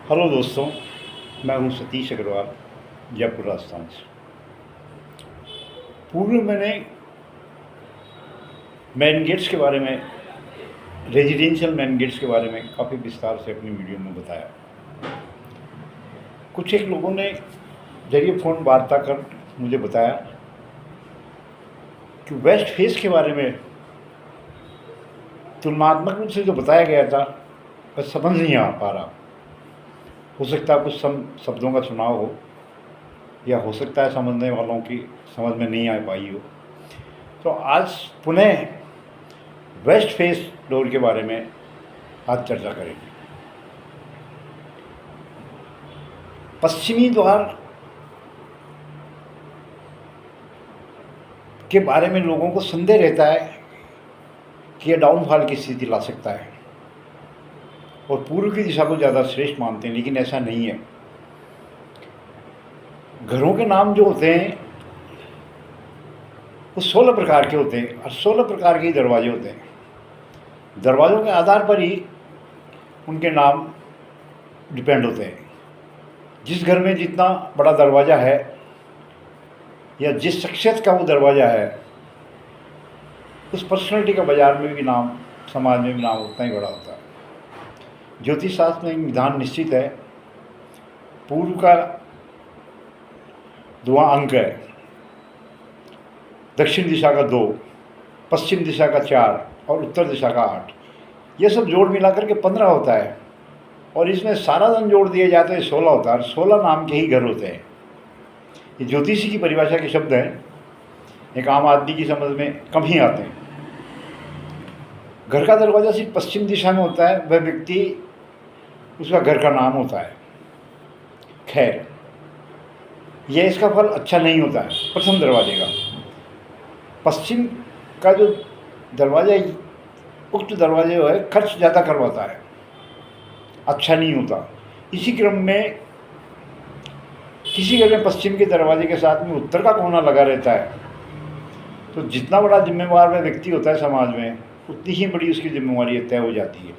Hello दोस्तों, मैं हूं सतीश अग्रवाल, जयपुर राजस्थान से। पूर्व में मैंने मेन गेट्स के बारे में, रेजिडेंशियल मेन गेट्स के बारे में काफ़ी विस्तार से अपनी वीडियो में बताया। कुछ एक लोगों ने जरिए फ़ोन वार्ता कर मुझे बताया कि वेस्ट फेस के बारे में तुलनात्मक रूप से जो बताया गया था वह समझ नहीं आ पा रहा। हो सकता है कुछ शब्दों का चुनाव हो, या हो सकता है समझने वालों की समझ में नहीं आ पाई हो। तो आज पुनः वेस्ट फेस डोर के बारे में आज चर्चा करेंगे। पश्चिमी द्वार के बारे में लोगों को संदेह रहता है कि यह डाउनफॉल की स्थिति ला सकता है और पूर्व की दिशा को ज़्यादा श्रेष्ठ मानते हैं, लेकिन ऐसा नहीं है। घरों के नाम जो होते हैं वो 16 प्रकार के होते हैं और 16 प्रकार के ही दरवाजे होते हैं। दरवाज़ों के आधार पर ही उनके नाम डिपेंड होते हैं। जिस घर में जितना बड़ा दरवाज़ा है या जिस शख्सियत का वो दरवाज़ा है, उस पर्सनैलिटी का बाजार में भी नाम, समाज में भी नाम उतना ही बड़ा होता है। ज्योतिष शास्त्र में एक विधान निश्चित है। पूर्व का 2 अंक है, दक्षिण दिशा का 2, पश्चिम दिशा का 4 और उत्तर दिशा का 8। ये सब जोड़ मिलाकर के 15 होता है और इसमें सारा धन जोड़ दिया जाता है 16 होता है। 16 नाम के ही घर होते हैं। ये ज्योतिषी की परिभाषा के शब्द हैं, एक आम आदमी की समझ में कम ही आते हैं। घर का दरवाज़ा सिर्फ पश्चिम दिशा में होता है, वह व्यक्ति उसका घर का नाम होता है। खैर, यह इसका फल अच्छा नहीं होता है। प्रथम दरवाजे का पश्चिम का जो दरवाज़ा, उक्त दरवाजे जो है खर्च ज़्यादा करवाता है, अच्छा नहीं होता। इसी क्रम में किसी घर में पश्चिम के दरवाजे के साथ में उत्तर का कोना लगा रहता है, तो जितना बड़ा जिम्मेवार वह व्यक्ति होता है समाज में, उतनी ही बड़ी उसकी जिम्मेवारी तय हो जाती है।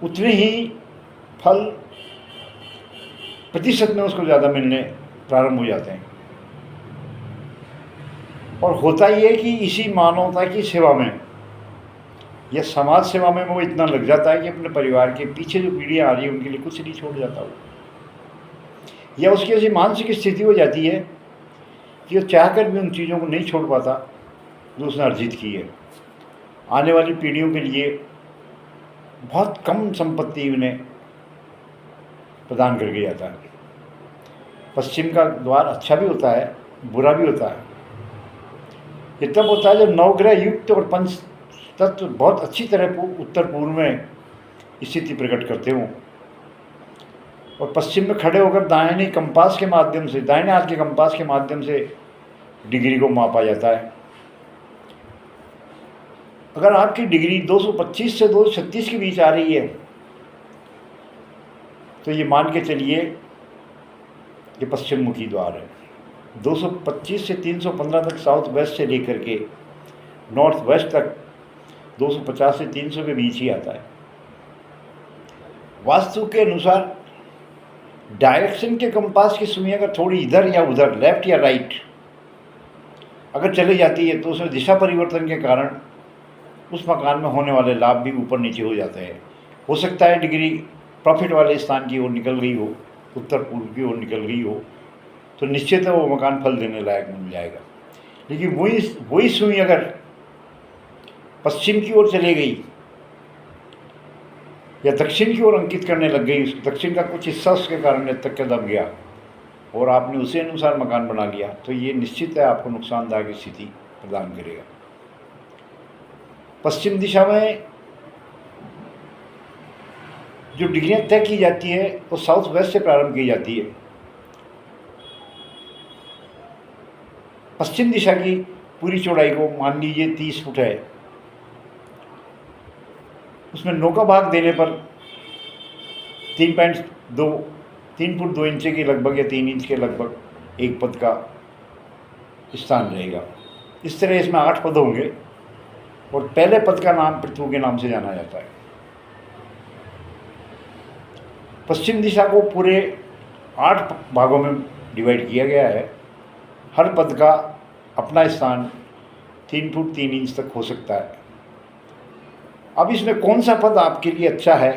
उतने ही फल प्रतिशत में उसको ज़्यादा मिलने प्रारंभ हो जाते हैं। और होता ये कि इसी मानवता की सेवा में या समाज सेवा में वो इतना लग जाता है कि अपने परिवार के पीछे जो पीढ़ियाँ आ रही है उनके लिए कुछ नहीं छोड़ जाता वो। या उसकी ऐसी मानसिक स्थिति हो जाती है कि वो चाहकर भी उन चीज़ों को नहीं छोड़ पाता जो उसने अर्जित की है। आने वाली पीढ़ियों के लिए बहुत कम संपत्ति उन्हें प्रदान करके जाता है। पश्चिम का द्वार अच्छा भी होता है, बुरा भी होता है। ये तब होता है जब नवग्रह युक्त और पंच तत्व बहुत अच्छी तरह उत्तर पूर्व में स्थिति प्रकट करते हों और पश्चिम में खड़े होकर दाहिने कंपास के माध्यम से, दाहिने हाथ के कंपास के माध्यम से डिग्री को मापा जाता है। अगर आपकी डिग्री 225 से 236 के बीच आ रही है तो ये मान के चलिए ये पश्चिम मुखी द्वार है। 225 से 315 तक साउथ वेस्ट से लेकर के नॉर्थ वेस्ट तक 250 से 300 के बीच ही आता है। वास्तु के अनुसार डायरेक्शन के कंपास की सुइयां अगर थोड़ी इधर या उधर, लेफ्ट या राइट अगर चली जाती है तो उसमें दिशा परिवर्तन के कारण उस मकान में होने वाले लाभ भी ऊपर नीचे हो जाते हैं। हो सकता है डिग्री प्रॉफिट वाले स्थान की ओर निकल गई हो, उत्तर पूर्व की ओर निकल गई हो, तो निश्चित है वो मकान फल देने लायक मिल जाएगा। लेकिन वही सुई अगर पश्चिम की ओर चली गई या दक्षिण की ओर अंकित करने लग गई, दक्षिण का कुछ हिस्सा उसके कारण तक के दब गया और आपने उसी अनुसार मकान बना लिया, तो ये निश्चित है आपको नुकसानदायक स्थिति प्रदान करेगा। पश्चिम दिशा में जो डिग्रियां तय की जाती है वो साउथ वेस्ट से प्रारंभ की जाती है। पश्चिम दिशा की पूरी चौड़ाई को मान लीजिए 30 फुट है, उसमें 9 का भाग देने पर 3 फुट 2 इंच के लगभग या 3 इंच के लगभग एक पद का स्थान रहेगा। इस तरह इसमें 8 पद होंगे और पहले पद का नाम पृथ्वी के नाम से जाना जाता है। पश्चिम दिशा को पूरे 8 भागों में डिवाइड किया गया है। हर पद का अपना स्थान 3 फुट 3 इंच तक हो सकता है। अब इसमें कौन सा पद आपके लिए अच्छा है,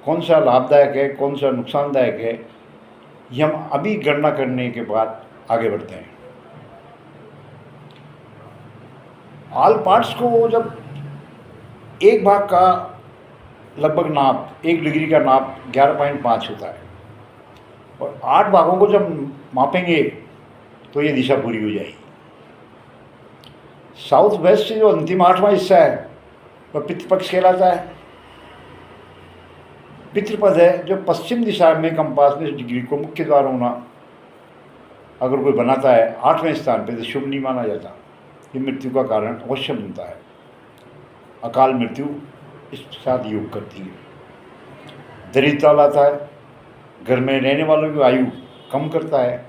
कौन सा लाभदायक है, कौन सा नुकसानदायक है, ये हम अभी गणना करने के बाद आगे बढ़ते हैं। ऑल पार्ट्स को जब एक भाग का लगभग नाप 1 डिग्री का नाप 11.5 होता है और 8 भागों को जब मापेंगे तो ये दिशा पूरी हो जाएगी। साउथ वेस्ट से जो अंतिम 8वां हिस्सा है वह पितृपक्ष कहलाता है। पितृपद है जो पश्चिम दिशा में कंपास में डिग्री को मुख्य द्वार होना अगर कोई बनाता है 8वें स्थान पे तो शुभ नहीं माना जाता। ये मृत्यु का कारण अवश्य बनता है। अकाल मृत्यु इसके साथ योग करती है, दरिद्रता लाता है, घर में रहने वालों की आयु कम करता है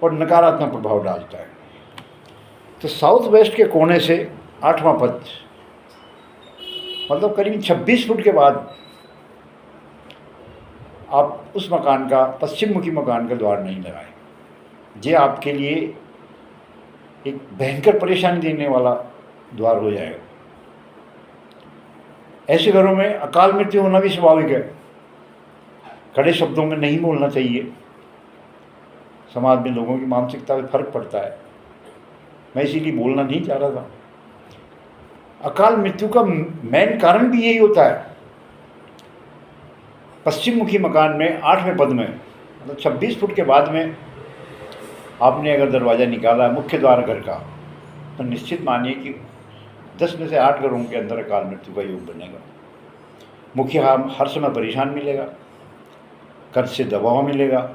और नकारात्मक प्रभाव डालता है। तो साउथ वेस्ट के कोने से 8वां पद मतलब करीब 26 फुट के बाद आप उस मकान का, पश्चिम मुखी मकान का द्वार नहीं लगाएं। ये आपके लिए एक भयंकर परेशानी देने वाला द्वार हो जाएगा। ऐसे घरों में अकाल मृत्यु होना भी स्वाभाविक है। कड़े शब्दों में नहीं बोलना चाहिए, समाज में लोगों की मानसिकता में फर्क पड़ता है। मैं इसीलिए बोलना नहीं चाह रहा था। अकाल मृत्यु का मेन कारण भी यही होता है। पश्चिम मुखी मकान में 8वें पद में मतलब 26 फुट के बाद में आपने अगर दरवाज़ा निकाला है मुख्य द्वार घर का, तो निश्चित मानिए कि 10 में से 8 घरों के अंदर अकाल मृत्यु का योग बनेगा। मुखिया हर समय परेशान मिलेगा, कर्ज से दबाव मिलेगा।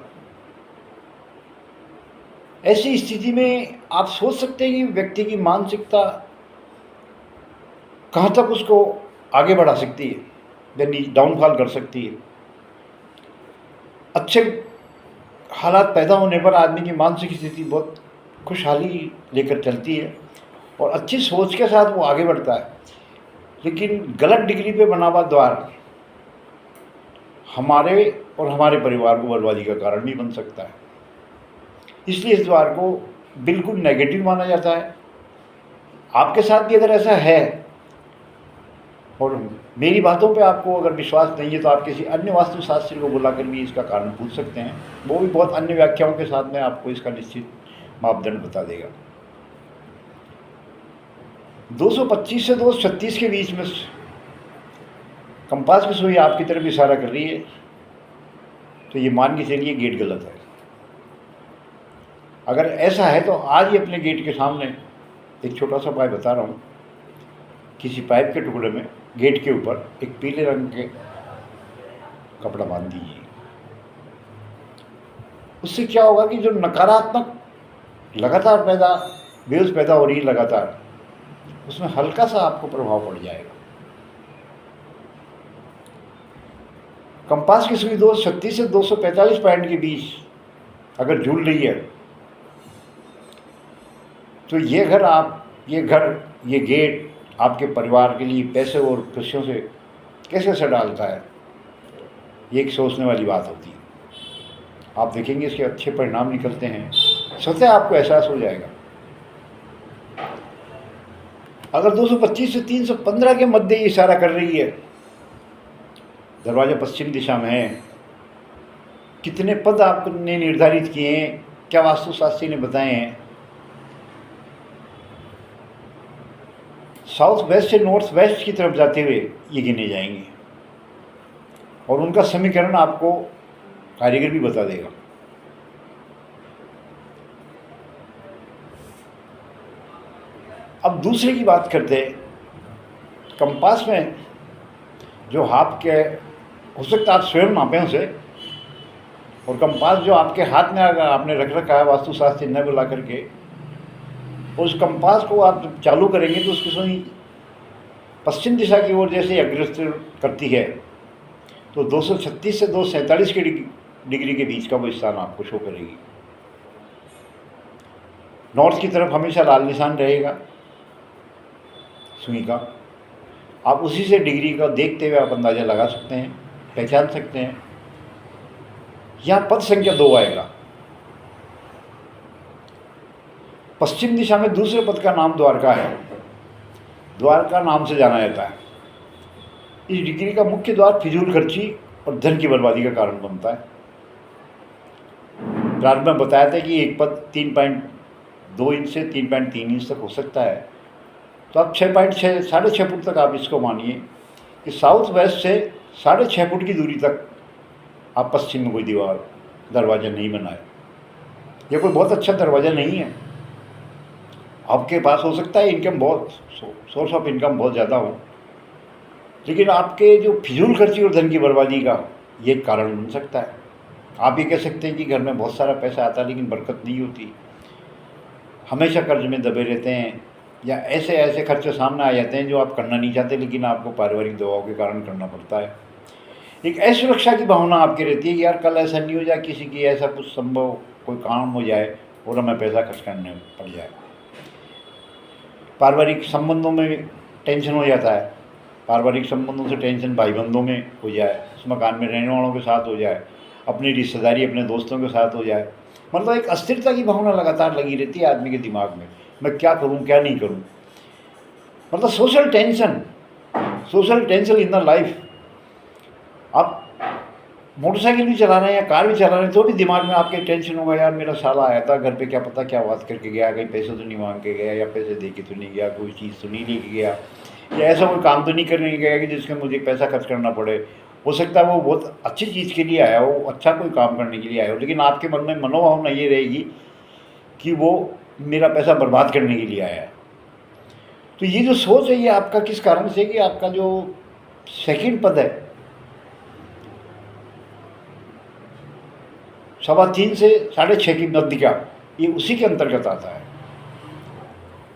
ऐसी स्थिति में आप सोच सकते हैं कि व्यक्ति की मानसिकता कहाँ तक उसको आगे बढ़ा सकती है, यानी डाउनफॉल कर सकती है। अच्छे हालात पैदा होने पर आदमी की मानसिक स्थिति बहुत खुशहाली लेकर चलती है और अच्छी सोच के साथ वो आगे बढ़ता है। लेकिन गलत डिग्री पे बना हुआ द्वार हमारे और हमारे परिवार को बर्बादी का कारण भी बन सकता है। इसलिए इस द्वार को बिल्कुल नेगेटिव माना जाता है। आपके साथ भी अगर ऐसा है और मेरी बातों पे आपको अगर विश्वास नहीं है तो आप किसी अन्य वास्तुशास्त्री को बुलाकर भी इसका कारण पूछ सकते हैं। वो भी बहुत अन्य व्याख्याओं के साथ में आपको इसका निश्चित मापदंड बता देगा। 225 से 236 के बीच में कंपास की सुई आपकी तरफ इशारा कर रही है, तो ये मान के चलिए गेट गलत है। अगर ऐसा है तो आज ही अपने गेट के सामने एक छोटा सा उपाय बता रहा हूँ। किसी पाइप के टुकड़े में गेट के ऊपर एक पीले रंग के कपड़ा बांध दीजिए। उससे क्या होगा कि जो नकारात्मक लगातार वेव्स पैदा हो रही है लगातार, उसमें हल्का सा आपको प्रभाव पड़ जाएगा। कंपास की सुई 236 से 245 पॉइंट के बीच अगर झूल रही है तो ये गेट आपके परिवार के लिए पैसे और खुशियों से कैसे असर डालता है, ये एक सोचने वाली बात होती है। आप देखेंगे इसके अच्छे परिणाम निकलते हैं, स्वतः आपको एहसास हो जाएगा। अगर 225 से 315 के मध्य इशारा कर रही है, दरवाजा पश्चिम दिशा में है, कितने पद आपने निर्धारित किए हैं, क्या वास्तुशास्त्री ने बताए हैं। साउथ वेस्ट से नॉर्थ वेस्ट की तरफ जाते हुए ये गिने जाएंगे और उनका समीकरण आपको कारीगर भी बता देगा। अब दूसरे की बात करते हैं। कंपास में जो आपके हो सकता है आप स्वयं नापें उसे, और कंपास जो आपके हाथ में अगर आपने रख रखा है वास्तुशास्त्री न बुला करके, उस कंपास को आप जब चालू करेंगे तो उसकी सुई पश्चिम दिशा की ओर जैसे अग्रसर करती है तो 236 से 247 के डिग्री के बीच का वो स्थान आपको शो करेगी। नॉर्थ की तरफ हमेशा लाल निशान रहेगा सुई का। आप उसी से डिग्री का देखते हुए आप अंदाज़ा लगा सकते हैं। पहचान सकते हैं। यहाँ पद संख्या 2 आएगा। पश्चिम दिशा में दूसरे पद का नाम द्वारका है। द्वारका नाम से जाना जाता है। इस डिग्री का मुख्य द्वार फिजूल खर्ची और धन की बर्बादी का कारण बनता है। प्रारंभ में बताया था कि एक पद 3.2 इंच से 3.3 इंच तक हो सकता है, तो आप 6.6 6.5 फुट तक आप इसको मानिए कि साउथ वेस्ट से 6.5 फुट की दूरी तक आप पश्चिम में कोई दीवार दरवाज़ा नहीं बनाए। यह कोई बहुत अच्छा दरवाज़ा नहीं है। आपके पास हो सकता है इनकम बहुत, सोर्स ऑफ इनकम बहुत ज़्यादा हो, लेकिन आपके जो फिजूल खर्ची और धन की बर्बादी का ये कारण बन सकता है। आप ये कह सकते हैं कि घर में बहुत सारा पैसा आता है लेकिन बरकत नहीं होती, हमेशा कर्ज में दबे रहते हैं, या ऐसे ऐसे खर्चे सामने आ जाते हैं जो आप करना नहीं चाहते लेकिन आपको पारिवारिक दबाव के कारण करना पड़ता है। एक असुरक्षा की भावना आपकी रहती है कि यार कल ऐसा नहीं हो जाए, किसी की ऐसा कुछ संभव कोई काम हो जाए और हमें पैसा खर्च करने पड़ जाए। पारिवारिक संबंधों में टेंशन हो जाता है। पारिवारिक संबंधों से टेंशन भाई बंधों में हो जाए, उस मकान में रहने वालों के साथ हो जाए, अपनी रिश्तेदारी अपने दोस्तों के साथ हो जाए। मतलब एक अस्थिरता की भावना लगातार लगी रहती है आदमी के दिमाग में, मैं क्या करूं क्या नहीं करूं। मतलब social tension in the life. आप मोटरसाइकिल भी चला रहे हैं या कार भी चला रहे हैं तो भी दिमाग में आपके टेंशन होगा, यार मेरा साला आया था घर पे, क्या पता क्या बात करके गया, कहीं पैसे तो नहीं मांग के गया, या पैसे दे के तो नहीं गया, कोई चीज़ तो नहीं लेके गया, या ऐसा कोई काम तो नहीं करने गया कि जिसमें मुझे पैसा खर्च करना पड़े। हो सकता है वो बहुत अच्छी चीज़ के लिए आया हो, अच्छा कोई काम करने के लिए आया हो, लेकिन आपके मन में मनोभावना ये रहेगी कि वो मेरा पैसा बर्बाद करने के लिए आया है। तो ये जो सोच है ये आपका किस कारण से, कि आपका जो सेकंड पद है 3.25 से 6.5 की मध्यिका, ये उसी के अंतर्गत आता है।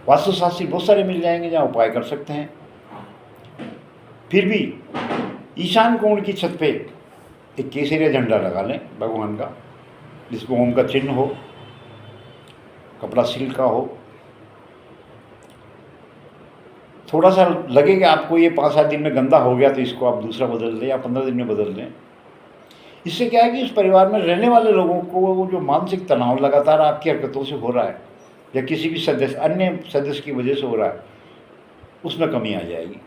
वास्तुशास्त्री बहुत सारे मिल जाएंगे जहाँ उपाय कर सकते हैं। फिर भी ईशान कोण की छत पे एक केसरिया झंडा लगा लें भगवान का, जिसमें ओम का चिन्ह हो, कपड़ा सिल्क का हो। थोड़ा सा लगे कि आपको ये 5-7 दिन में गंदा हो गया तो इसको आप दूसरा बदल दें या 15 दिन में बदल दें। इससे क्या है कि उस परिवार में रहने वाले लोगों को जो मानसिक तनाव लगातार आपकी हरकतों से हो रहा है या किसी भी अन्य सदस्य की वजह से हो रहा है, उसमें कमी आ जाएगी।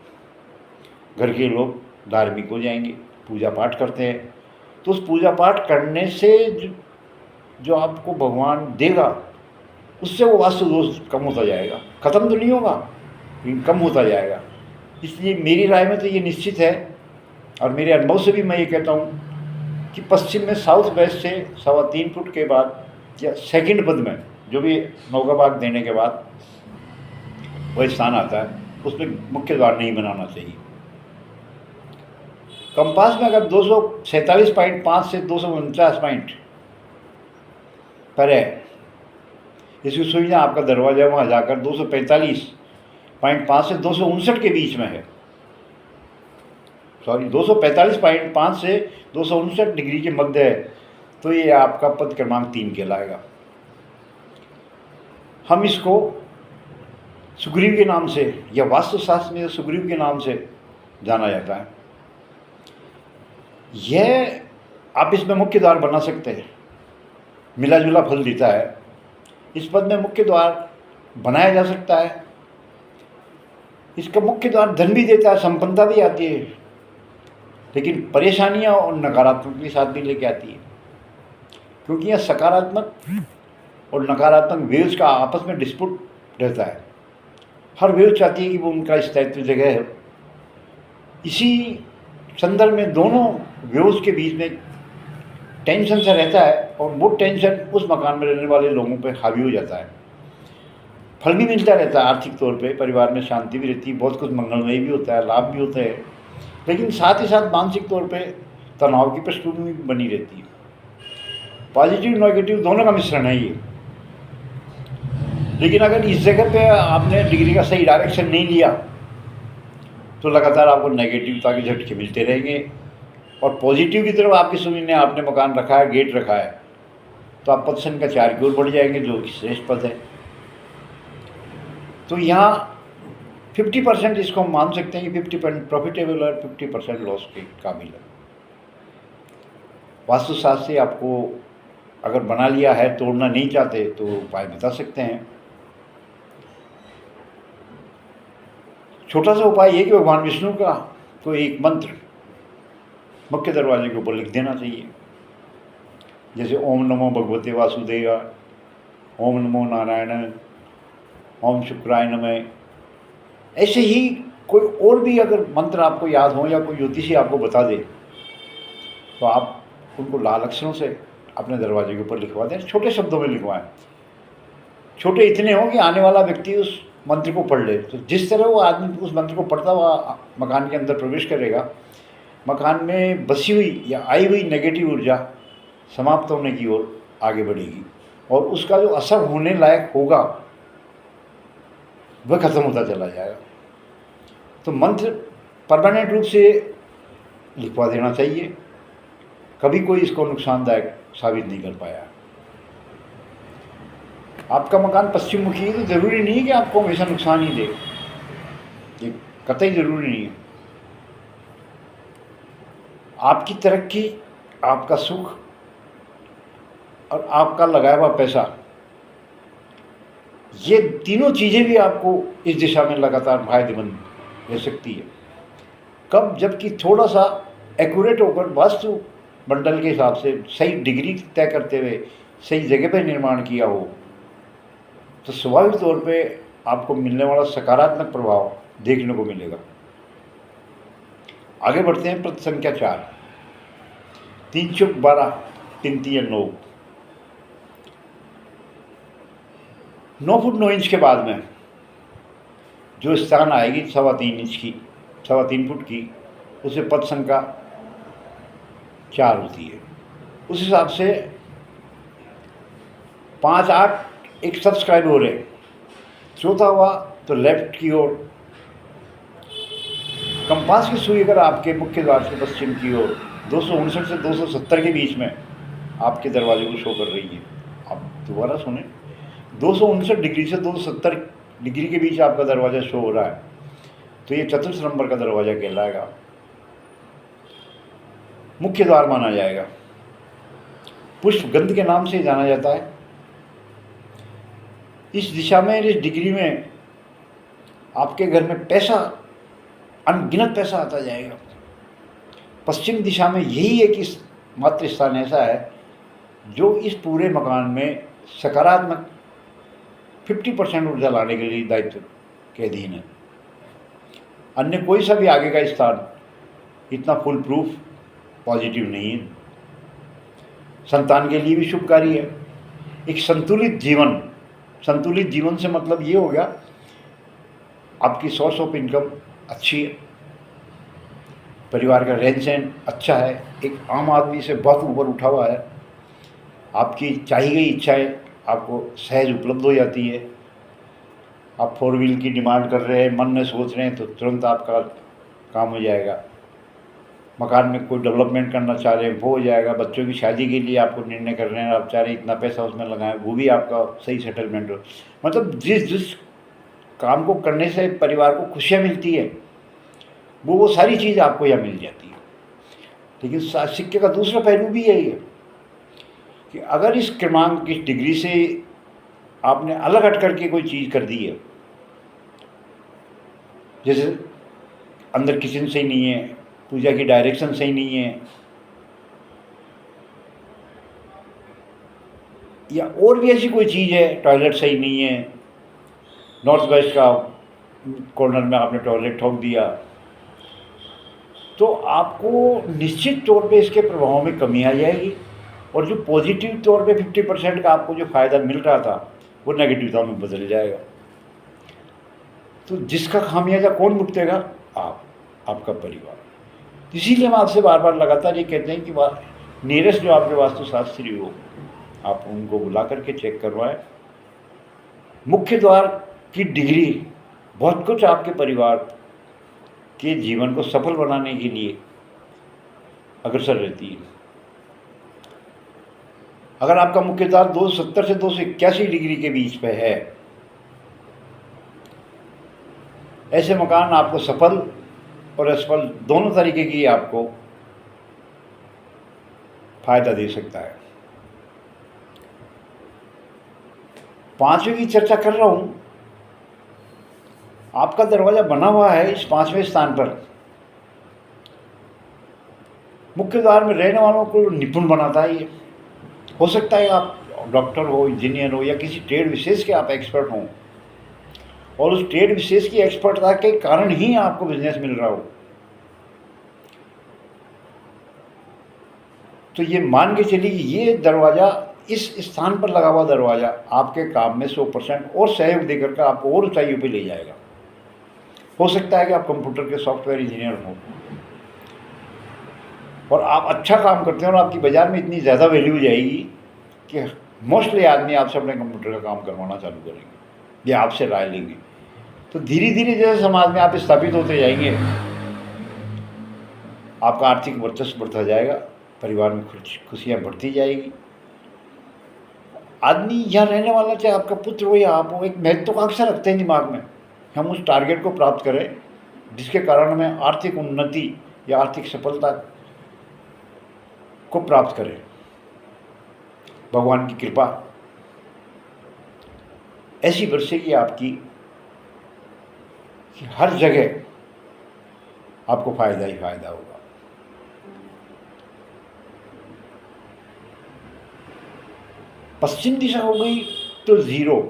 घर के लोग धार्मिक हो जाएंगे, पूजा पाठ करते हैं, तो उस पूजा पाठ करने से जो आपको भगवान देगा उससे वो वास्तु दोष कम होता जाएगा। ख़त्म तो नहीं होगा लेकिन कम होता जाएगा। इसलिए मेरी राय में तो ये निश्चित है, और मेरे अनुभव से भी मैं ये कहता हूँ कि पश्चिम में साउथ वेस्ट से 3.25 फुट के बाद या सेकंड पद में जो भी नौका भाग देने के बाद वह स्थान आता है, उसमें मुख्य द्वार नहीं बनाना चाहिए। कंपास में अगर 247.5 से 249 पॉइंट पर है, इसकी सुविधा आपका दरवाजा वहाँ जाकर 245.5 से 259 के बीच में है। 245.5 से 259 डिग्री के मध्य है, तो ये आपका पद क्रमांक 3 कहलाएगा। हम इसको सुग्रीव के नाम से या वास्तुशास्त्र में सुग्रीव के नाम से जाना जाता है। यह आप इसमें मुख्य द्वार बना सकते हैं, मिला जुला फल देता है। इस पद में मुख्य द्वार बनाया जा सकता है। इसका मुख्य द्वार धन भी देता है, संपन्नता भी आती है, लेकिन परेशानियां और नकारात्मक के साथ भी लेके आती है, क्योंकि यह सकारात्मक और नकारात्मक वेव्स का आपस में डिस्प्यूट रहता है। हर वेव चाहती है कि वो उनका स्थायित्व जगह है। इसी संदर्भ में दोनों वेव्स के बीच में टेंशन सा रहता है, और वो टेंशन उस मकान में रहने वाले लोगों पे हावी हो जाता है। फल भी मिलता रहता है आर्थिक तौर पे, परिवार में शांति भी रहती है, बहुत कुछ मंगलमय भी होता है, लाभ भी होते हैं, लेकिन साथ ही साथ मानसिक तौर पे तनाव की पृष्ठभूमि भी बनी रहती है। पॉजिटिव नेगेटिव दोनों का मिश्रण है ये। लेकिन अगर इस जगह पे आपने डिग्री का सही डायरेक्शन नहीं लिया तो लगातार आपको नेगेटिवता के झटके मिलते रहेंगे, और पॉजिटिव की तरफ आपकी सुनी ने आपने मकान रखा है, गेट रखा है, तो आप पद संख्या 4 की ओर बढ़ जाएंगे, जो कि श्रेष्ठ पद है। तो यहाँ 50% इसको हम मान सकते हैं कि 50% प्रॉफिटेबल और 50% लॉस के काबिल है। वास्तुशास्त्र से आपको अगर बना लिया है, तोड़ना नहीं चाहते तो उपाय बता सकते हैं। छोटा सा उपाय ये कि भगवान विष्णु का कोई एक मंत्र मुख्य दरवाजे के ऊपर लिख देना चाहिए, जैसे ओम नमो भगवते वासुदेवा, ओम नमो नारायण, ओम शुक्राय नमः। ऐसे ही कोई और भी अगर मंत्र आपको याद हो या कोई ज्योतिषी आपको बता दे तो आप उनको लाल अक्षरों से अपने दरवाजे के ऊपर लिखवा दें, छोटे शब्दों में लिखवाएं। छोटे इतने हों कि आने वाला व्यक्ति उस मंत्र को पढ़ ले, तो जिस तरह वो आदमी उस मंत्र को पढ़ता हुआ मकान के अंदर प्रवेश करेगा, मकान में बसी हुई या आई हुई नेगेटिव ऊर्जा समाप्त होने की ओर आगे बढ़ेगी और उसका जो असर होने लायक होगा वह खत्म होता चला जाएगा। तो मंत्र परमानेंट रूप से लिखवा देना चाहिए, कभी कोई इसको नुकसानदायक साबित नहीं कर पाया। आपका मकान पश्चिम मुखी है तो ज़रूरी नहीं है कि आपको हमेशा नुकसान ही दे, ये कतई ज़रूरी नहीं है। आपकी तरक्की, आपका सुख और आपका लगाया हुआ पैसा, ये तीनों चीज़ें भी आपको इस दिशा में लगातार फायदेमंद रह सकती है। कब? जबकि थोड़ा सा एक्यूरेट होकर वास्तु मंडल के हिसाब से सही डिग्री तय करते हुए सही जगह पर निर्माण किया हो तो स्वाभाविक तौर पे आपको मिलने वाला सकारात्मक प्रभाव देखने को मिलेगा। आगे बढ़ते हैं। प्रश्न संख्या 4, 3 चौक 12, 3 3 9। 9 फुट 9 इंच के बाद में जो स्थान आएगी 3.25 इंच की, 3.25 फुट की, उसे पद संख्या 4 होती है। उस हिसाब से 5 8 एक सब्सक्राइब हो रहे। चौथा हुआ तो लेफ्ट की ओर कंपास की सुई अगर आपके मुख्य द्वार से पश्चिम की ओर 259 से 270 के बीच में आपके दरवाजे को शो कर रही है। आप दोबारा सुने, 259 डिग्री से 270 डिग्री के बीच आपका दरवाज़ा शो हो रहा है तो ये चतुर्थ नंबर का दरवाज़ा कहलाएगा, मुख्य द्वार माना जाएगा। पुष्प गंध के नाम से जाना जाता है। इस दिशा में, इस डिग्री में आपके घर में पैसा, अनगिनत पैसा आता जाएगा। पश्चिम दिशा में यही एक मात्र स्थान ऐसा है जो इस पूरे मकान में सकारात्मक 50% ऊर्जा लाने के लिए दायित्व के अधीन है। अन्य कोई सा भी आगे का स्थान इतना फुल प्रूफ पॉजिटिव नहीं है। संतान के लिए भी शुभकारी है। एक संतुलित जीवन, संतुलित जीवन से मतलब ये हो गया आपकी सोर्स ऑफ इनकम अच्छी है, परिवार का रहन सहन अच्छा है, एक आम आदमी से बहुत ऊपर उठा हुआ है, आपकी चाहिए गई इच्छाएं आपको सहज उपलब्ध हो जाती है। आप 4 व्हील की डिमांड कर रहे हैं, मन में सोच रहे हैं तो तुरंत आपका काम हो जाएगा। मकान में कोई डेवलपमेंट करना चाह रहे हैं वो हो जाएगा। बच्चों की शादी के लिए आपको निर्णय कर रहे हैं, आप चाह रहे हैं इतना पैसा उसमें लगाएं, वो भी आपका सही सेटलमेंट हो। मतलब जिस काम को करने से परिवार को खुशियाँ मिलती है वो सारी चीज़ आपको यहाँ मिल जाती है। लेकिन सिक्के का दूसरा पहलू भी यही है कि अगर इस क्रमांक, इस डिग्री से आपने अलग हट करके कोई चीज़ कर दी है, जैसे अंदर किचन सही नहीं है, पूजा की डायरेक्शन सही नहीं है, या और भी ऐसी कोई चीज़ है, टॉयलेट सही नहीं है, नॉर्थ वेस्ट का कॉर्नर में आपने टॉयलेट ठोक दिया, तो आपको निश्चित तौर पे इसके प्रभाव में कमी आ जाएगी और जो पॉजिटिव तौर पे 50% का आपको जो फ़ायदा मिल रहा था वो नेगेटिवता में बदल जाएगा। तो जिसका खामियाजा कौन भुगतेगा? आपका परिवार। इसीलिए हम आपसे बार बार लगातार ये कहते हैं कि नियरेस्ट जो आपके वास्तुशास्त्री हो आप उनको बुला करके चेक करवाएं। मुख्य द्वार की डिग्री बहुत कुछ आपके परिवार के जीवन को सफल बनाने के लिए अग्रसर रहती है। अगर आपका मुख्य द्वार 270 से 281 डिग्री के बीच पे है, ऐसे मकान आपको सफल और असफल दोनों तरीके की आपको फायदा दे सकता है। 5वें की चर्चा कर रहा हूं। आपका दरवाजा बना हुआ है इस 5वें स्थान पर, मुख्य द्वार में रहने वालों को निपुण बनाता है। ये हो सकता है आप डॉक्टर हो, इंजीनियर हो, या किसी ट्रेड विशेष के आप एक्सपर्ट हों, और उस ट्रेड विशेष की एक्सपर्टता के कारण ही आपको बिजनेस मिल रहा हो। तो ये मान के चलिए ये दरवाज़ा, इस स्थान पर लगा हुआ दरवाज़ा आपके काम में 100% और सहयोग देकर के आपको और ऊंचाइयों पे ले जाएगा। हो सकता है कि आप कंप्यूटर के सॉफ्टवेयर इंजीनियर हो और आप अच्छा काम करते हैं और आपकी बाज़ार में इतनी ज़्यादा वैल्यू जाएगी कि मोस्टली आदमी आपसे अपने कंप्यूटर का काम करवाना चालू करेंगे या आपसे राय लेंगे। तो धीरे धीरे जैसे समाज में आप स्थापित होते जाएंगे, आपका आर्थिक वर्चस्व बढ़ता जाएगा, परिवार में खुशियाँ बढ़ती जाएगी। आदमी यहाँ रहने वाला, चाहे आपका पुत्र हो या आप हो, एक महत्वाकांक्षा रखते हैं दिमाग में, हम उस टारगेट को प्राप्त करें जिसके कारण हमें आर्थिक उन्नति या आर्थिक सफलता को प्राप्त करें। भगवान की कृपा ऐसी बरसेगी आपकी कि हर जगह आपको फायदा ही फायदा होगा। पश्चिम दिशा हो गई तो 0,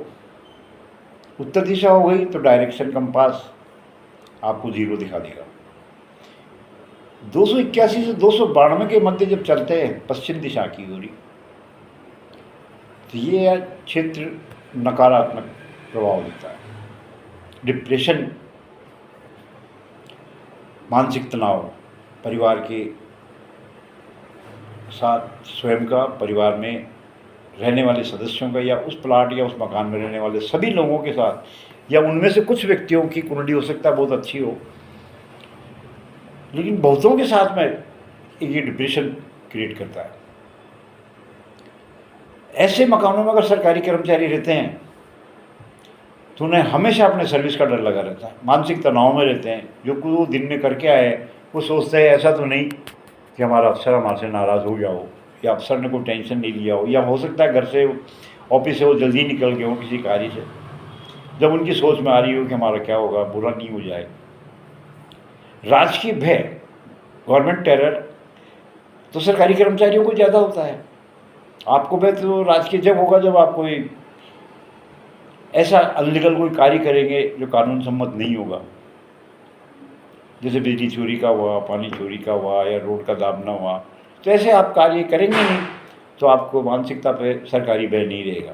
उत्तर दिशा हो गई तो डायरेक्शन कंपास आपको 0 दिखा देगा। 281 से 292 के मध्य जब चलते हैं पश्चिम दिशा की ओर, तो ये क्षेत्र नकारात्मक प्रभाव देता है। डिप्रेशन, मानसिक तनाव, परिवार के साथ स्वयं का, परिवार में रहने वाले सदस्यों का, या उस प्लाट या उस मकान में रहने वाले सभी लोगों के साथ, या उनमें से कुछ व्यक्तियों की कुंडली हो सकता है बहुत अच्छी हो, लेकिन बहुतों के साथ में ये डिप्रेशन क्रिएट करता है। ऐसे मकानों में अगर सरकारी कर्मचारी रहते हैं तो उन्हें हमेशा अपने सर्विस का डर लगा रहता है, मानसिक तनाव में रहते हैं। जो कुछ वो दिन में करके आए वो सोचते हैं ऐसा तो नहीं कि हमारा अफसर हमारे से नाराज़ हो गया हो, या अफसर ने कोई टेंशन नहीं लिया हो, या हो सकता है घर से, ऑफिस से वो जल्दी निकल गए हो किसी कार्य से। जब उनकी सोच में आ रही हो कि हमारा क्या होगा, बुरा नहीं हो जाए। राजकीय भय, गवर्नमेंट टेरर, तो सरकारी कर्मचारियों को ज़्यादा होता है। आपको भय तो राजकीय जब होगा जब आप कोई ऐसा अनलीगल कोई कार्य करेंगे जो कानून सम्मत नहीं होगा, जैसे बिजली चोरी का हुआ, पानी चोरी का हुआ, या रोड का दाबना हुआ। तो ऐसे आप कार्य करेंगे नहीं तो आपको मानसिकता पे सरकारी भय नहीं रहेगा।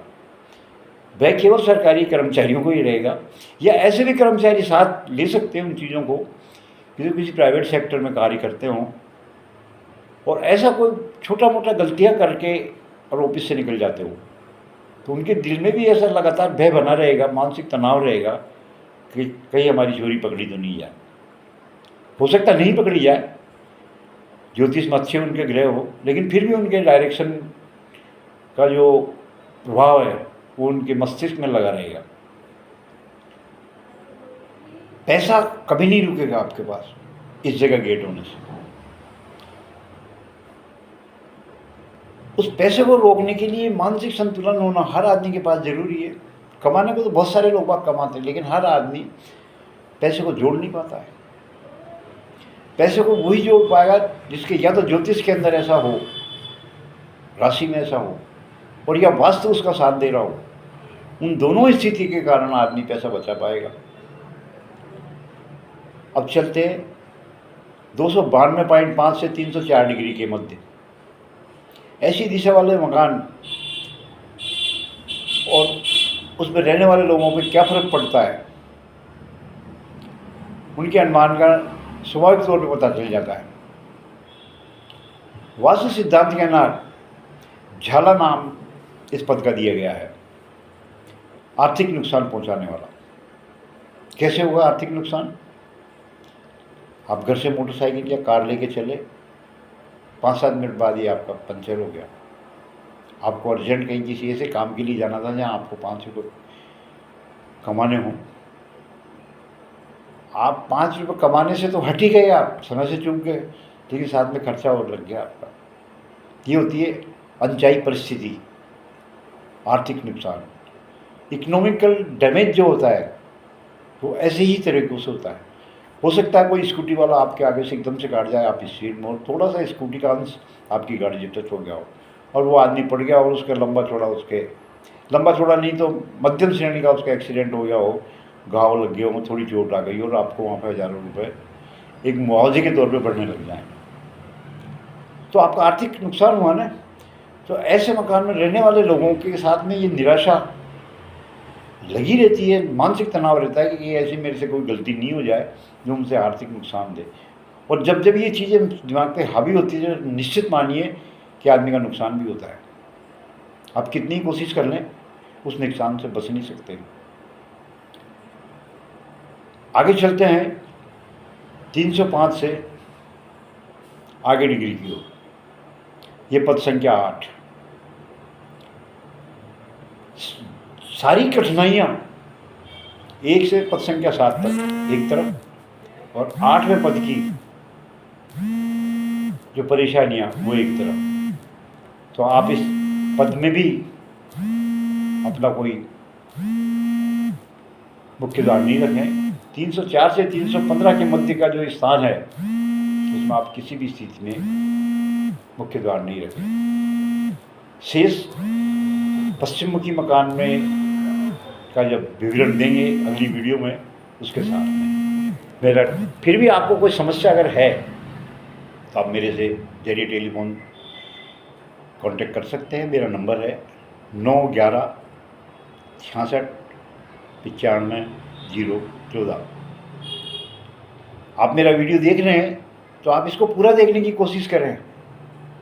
भय केवल सरकारी कर्मचारियों को ही रहेगा, या ऐसे भी कर्मचारी साथ ले सकते हैं उन चीज़ों को किसी प्राइवेट सेक्टर में कार्य करते हों और ऐसा कोई छोटा मोटा गलतियां करके और ऑफिस से निकल जाते हो, तो उनके दिल में भी ऐसा लगातार भय बना रहेगा, मानसिक तनाव रहेगा कि कहीं हमारी चोरी पकड़ी तो नहीं जाए। हो सकता नहीं पकड़ी जाए, ज्योतिष में अच्छे उनके ग्रह हो, लेकिन फिर भी उनके डायरेक्शन का जो प्रभाव है वो उनके मस्तिष्क में लगा रहेगा। पैसा कभी नहीं रुकेगा आपके पास इस जगह गेट होने से। उस पैसे को रोकने के लिए मानसिक संतुलन होना हर आदमी के पास जरूरी है। कमाने को तो बहुत सारे लोग बात कमाते हैं, लेकिन हर आदमी पैसे को जोड़ नहीं पाता है। पैसे को वही जोड़ पाएगा जिसके या तो ज्योतिष के अंदर ऐसा हो, राशि में ऐसा हो, और या वास्तु उसका साथ दे रहा हो। उन दोनों स्थिति के कारण आदमी पैसा बचा पाएगा। अब चलते हैं 292.5 से 304 डिग्री के मध्य, ऐसी दिशा वाले मकान और उसमें रहने वाले लोगों पर क्या फर्क पड़ता है, उनके अनुमान का स्वाभाविक तौर पर पता चल जाता है। वास्तु सिद्धांत के अनुसार झाला नाम इस पद का दिया गया है, आर्थिक नुकसान पहुंचाने वाला। कैसे होगा आर्थिक नुकसान? आप घर से मोटरसाइकिल या कार लेके चले, 5-7 मिनट बाद ही आपका पंचर हो गया। आपको अर्जेंट कहीं किसी ऐसे काम के लिए जाना था जहाँ आपको 5 रुपये कमाने हों। आप 5 रुपये कमाने से तो हट ही गए, आप समय से चूक गए, लेकिन साथ में खर्चा और लग गया आपका। ये होती है अनचाही परिस्थिति, आर्थिक नुकसान। इकोनॉमिकल डैमेज जो होता है वो ऐसे ही तरीक़ों से होता है। हो सकता है कोई स्कूटी वाला आपके आगे से एकदम से काट जाए, आप स्पीड में, और थोड़ा सा स्कूटी का अंश आपकी गाड़ी से टच हो गया हो और वो आदमी पड़ गया, और उसका लंबा चौड़ा नहीं तो मध्यम श्रेणी का उसका एक्सीडेंट हो गया हो, घाव लग गया हो, थोड़ी चोट आ गई और आपको वहाँ पर हज़ारों रुपये एक मुआवजे के तौर पे बढ़ने लग जाए, तो आपका आर्थिक नुकसान हुआ ना। तो ऐसे मकान में रहने वाले लोगों के साथ में ये निराशा लगी रहती है, मानसिक तनाव रहता है कि ऐसी मेरे से कोई गलती नहीं हो जाए जो मुझसे आर्थिक नुकसान दे। और जब जब ये चीज़ें दिमाग पे हावी होती है, तो निश्चित मानिए कि आदमी का नुकसान भी होता है। आप कितनी कोशिश कर लें, उस नुकसान से बच नहीं सकते। आगे चलते हैं 305 से आगे डिग्री की ओर। ये पद संख्या 8। सारी कठिनाइयाँ 1 से पद संख्या 7 तक एक तरफ, और 8वें पद की जो परेशानियाँ वो एक तरफ। तो आप इस पद में भी अपना कोई मुख्य द्वार नहीं रखें। 304 से 315 के मध्य का जो स्थान है उसमें आप किसी भी स्थिति में मुख्य द्वार नहीं रखें। शेष पश्चिममुखी मकान में का जब विवरण देंगे अगली वीडियो में, उसके साथ में मेरा फिर भी आपको कोई समस्या अगर है तो आप मेरे से जरिए टेलीफोन कांटेक्ट कर सकते हैं। मेरा नंबर है 911 66 95 014। आप मेरा वीडियो देख रहे हैं तो आप इसको पूरा देखने की कोशिश करें।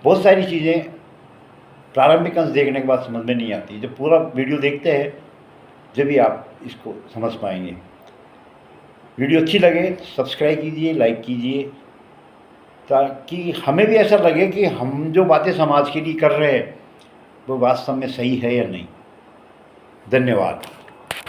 बहुत सारी चीज़ें प्रारंभिक अंश देखने के बाद समझ में नहीं आती, जब पूरा वीडियो देखते हैं जब भी आप इसको समझ पाएंगे। वीडियो अच्छी लगे सब्सक्राइब कीजिए, लाइक कीजिए, ताकि हमें भी ऐसा लगे कि हम जो बातें समाज के लिए कर रहे हैं वो वास्तव में सही है या नहीं। धन्यवाद।